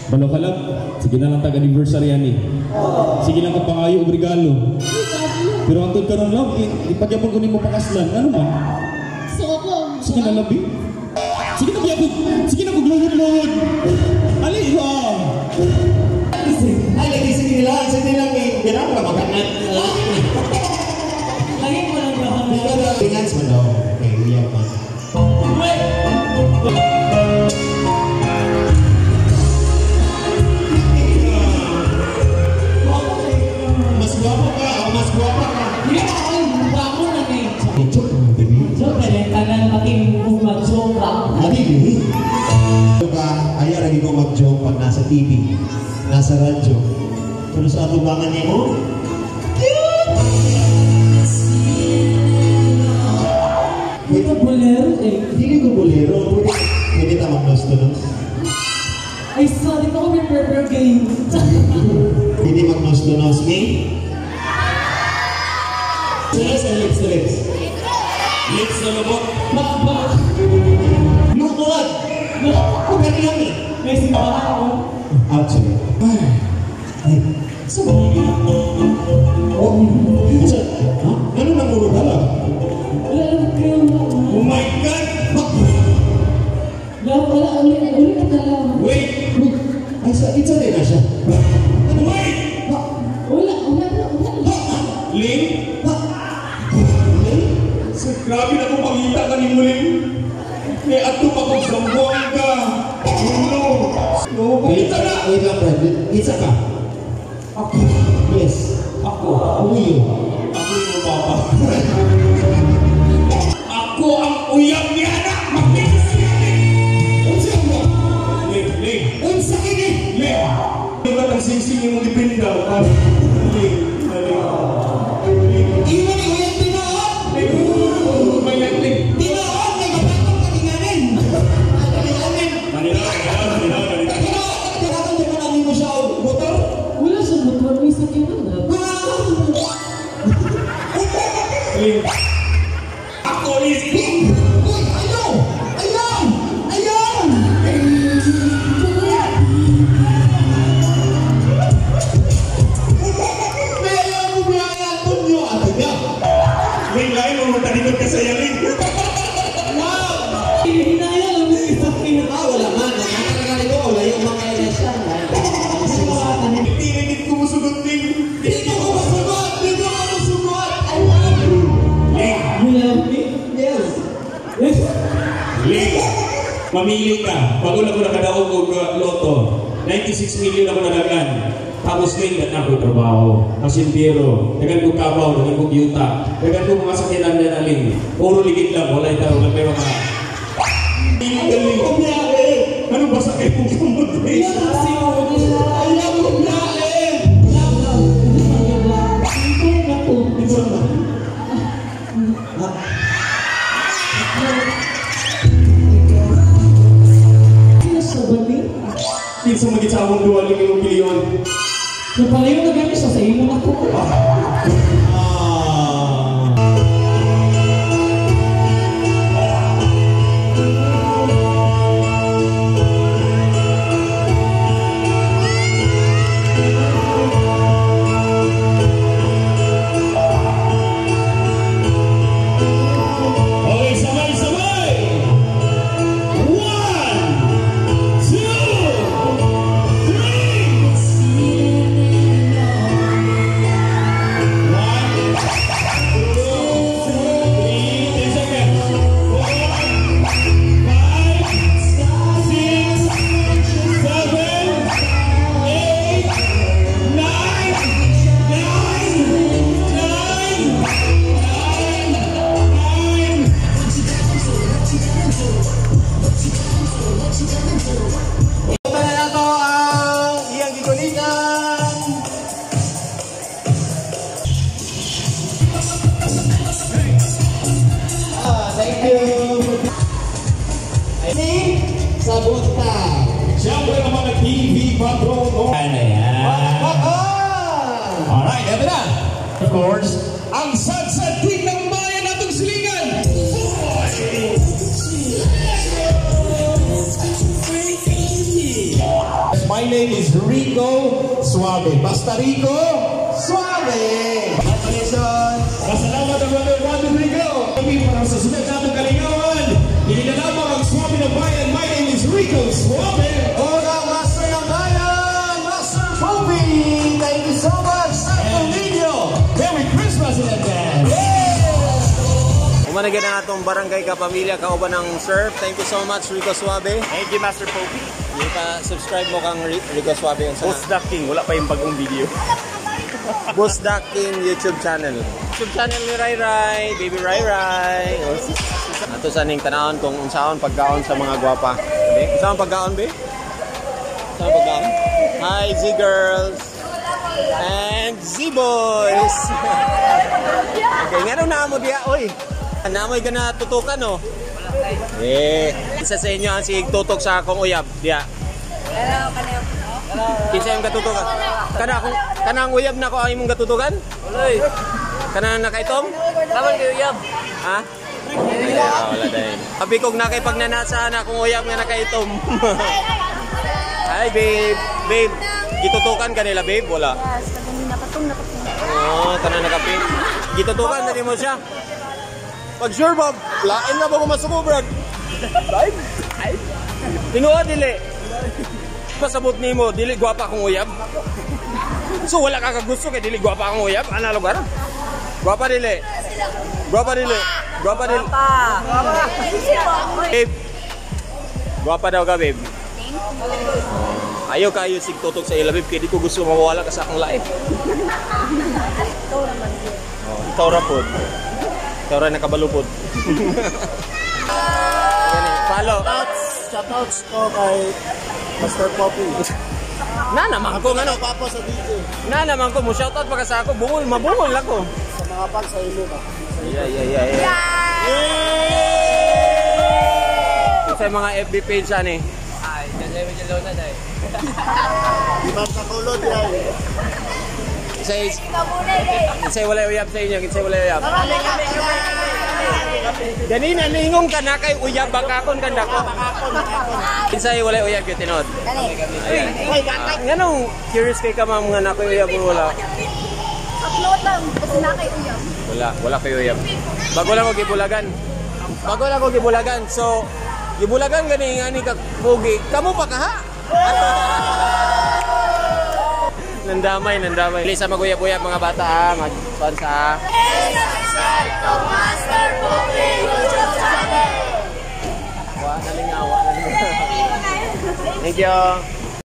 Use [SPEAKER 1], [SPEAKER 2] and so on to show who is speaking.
[SPEAKER 1] Balo ka lang, sige na lang tag-anniversary yan eh. Sige lang kapangayo o regalo. Pero antod ka ron lang, ipagyapon ko ni mo pakaslan. Ano man?
[SPEAKER 2] So ako.
[SPEAKER 1] Sige na labi. Sige na biyapon. Sige na kuglunod-lunod. Ali, wow.
[SPEAKER 3] Ay, lagi sige nila. Sige nila may ginagawa makanat.
[SPEAKER 2] Lagi mo lang yung
[SPEAKER 3] Ikaw pinans mo daw. Okay, uyak man. Mas guwapo ka o mas guwapa ka?
[SPEAKER 2] Hindi ako yung bako na may
[SPEAKER 3] Joke naman, baby.
[SPEAKER 2] joke na rin. Tagal maging mag-joke lang.
[SPEAKER 3] Adi, baby. Ayaw lagi ko mag-joke pag nasa TV, nasa radyo. Pero sa atubangan niya mo,
[SPEAKER 2] Ito bolero eh.
[SPEAKER 3] hindi ko bolero. Pwede tamang nos-to-nos.
[SPEAKER 2] Ay, sorry ko may purple game.
[SPEAKER 3] Hindi mag-nos-to-nos me. Lips and lips to lips. Lips na lubot.
[SPEAKER 2] Bakbak.
[SPEAKER 3] Lukot! Huwag ka nilang eh.
[SPEAKER 2] May simbahan ako.
[SPEAKER 3] Actually. Ay. Sa mga oh, sa, ha? Ano nang urog ka lang?
[SPEAKER 2] Wala kayo na.
[SPEAKER 3] Oh my God!
[SPEAKER 2] Wala, ulit ka lang.
[SPEAKER 3] Wait! Ay, it's okay na siya. Wait!
[SPEAKER 2] Wala.
[SPEAKER 3] Ling? Grabe na kung makita ka ni Muling. May ato pa kung sambuang ka. Ulo. Wait lang, Brad. Isa ka. Ako. Yes. Ako. Uyo. Ako yung papa. Ako ang uyang ni anak. Magpintas niya. Unsa mo? Ling. Unsa kini? Ling. Ling ka ng sing-sing yung ipindaw. Ling. Iwan ni uyang tinoon. Ling. Mayang Ling. Tinoon. May mapatong katinganin. Manila. Tinatong di ba namin mo siya o motor?
[SPEAKER 2] Wala siya motor. May sakyan na.
[SPEAKER 3] Ling. Ako is Ling. Uy, ayaw! Ayaw! Ayaw! Ayaw mo biyaya ito niyo at niya. Ling, lain mo matalikod ka sa Ling. Wow!
[SPEAKER 2] Hinaya lang may sakyan.
[SPEAKER 3] Wala man. Nakakagaling ko. Wala yung mga ilasya. Tinigit ko musugot, Ling. Dito ko musugot! Dito ko musugot! I love you! Ling!
[SPEAKER 2] You love me?
[SPEAKER 3] Yes! Ling! Mamili ka. Bago na ko nakadaog og loto. 96 million ako nadagan. Tapos Ling, na ako trabaho. Kasintiro. Dagan ko kabaw, dagan ko yuta. Dagan ko mga sakinan na Ling. Puro ligid lang. Wala ito. Wala pero mga... Ling! Ano ba sakit mong kamot, Ling? Ayaw mo biyahe! Kinsa magitsawang 2 milyon.
[SPEAKER 2] Napalayo na gano'n sa iyo na ako.
[SPEAKER 3] Okay, sabay-sabay! 1, 2, 3, Sabota. Siyempre ang mga TV patrono. Ano yan? Alright, ito na. Of course, ang Sadsad Queen ng bayan natong silingan. My name
[SPEAKER 4] Rico Suave. Basta Rico Suave. Congratulations.
[SPEAKER 3] Masalamat ang mga 1, 2, 3, go! Kami para sa sunod sa atong kalingawan. Hindi na lamang ang Suave ng Bayan. My name is Rico Suave.
[SPEAKER 4] O ang Master ng Bayan, Master Poppy. Thank you so much. Santo Niño. Merry Christmas in advance.
[SPEAKER 5] Umanagin na atong barangay kapamilya kauban ng surf. Thank you so much Rico Suave.
[SPEAKER 6] Thank you, Master Poppy.
[SPEAKER 5] Yung pa-subscribe mo kang Rico Suave.
[SPEAKER 6] Boss Duck King, wala pa yung bagong video.
[SPEAKER 5] Boss Duck King YouTube channel. YouTube channel ni Rai Rai, Baby Rai Rai. Ato sa ning tanawon kung unsaon pagkaon sa mga gwapa. Be, unsaon pagkaon be? Unsaon pagkaon? Hi Z-girls and Z-boys. Okay, ngano na mo diya, oy. Namoy ka na tutukan, no? Isa sa inyo ang sig tutok sa akong uyab. Diya. Kinsa yung katutukan? Kanang uyab na ko ang imong katutukan? Kanang nakaitom?
[SPEAKER 2] Tawag kayo uyab.
[SPEAKER 5] Ha? Wala dahil. Sabi kong nakay pag nanasa na akong uyab nga nakaitom. Hi, babe. Babe, gitutukan ka nila, babe? Wala.
[SPEAKER 7] Yes, kanina patong.
[SPEAKER 5] Oo, kanang nakapin. Gitutukan na mo siya. Pag sure, Bob, lain na ba kung masuko, Brad? Live? Tinuha, dili. Pasabot ni mo, dili gwapa akong uyab. So, wala ka kagusto kay dili gwapa akong uyab? Ano lugar? Gwapa, dili. Gwapa, dili. Gwapa, dili. Babe. Gwapa daw ka, babe. Ayaw kayo sigtutok sa ila, babe. Kaya di ko gusto mawala ka sa akong life. Ikaw rapod. Ikaw rin nakabalupod. Follow.
[SPEAKER 4] Shoutouts ko kay Master Poppy.
[SPEAKER 5] Na naman ko ano?
[SPEAKER 4] Papa sa DJ.
[SPEAKER 5] Na naman ko mo shoutout pa ka sa ako. Bungol, mabungol ako.
[SPEAKER 4] Sa mga fans sa ilo ba?
[SPEAKER 5] Yeah. Sa mga FB page ani.
[SPEAKER 2] Ay, dyan dyan na dahil.
[SPEAKER 4] Di man sa kulod yan.
[SPEAKER 5] Kinsay wala uyab sa inyo, kinsay wala uyab. Ganina ningong ka na kay uyab bakakon kan dako. Kinsay wala uyab gyud tinod. Nganong curious kay ka ma'am nga na kay uyab o wala?
[SPEAKER 7] Upload lang, kasi na kay uyab.
[SPEAKER 5] Wala kay uyab. Bago lang ko gibulagan. So gibulagan gani nga ni ka pugi. Kamo pa ka ha? Nandamay. Please maguyab-uyab mga bata ha. Mag-fans ha.
[SPEAKER 7] Master Poppy YouTube channel.
[SPEAKER 5] Nalingawa. Thank you.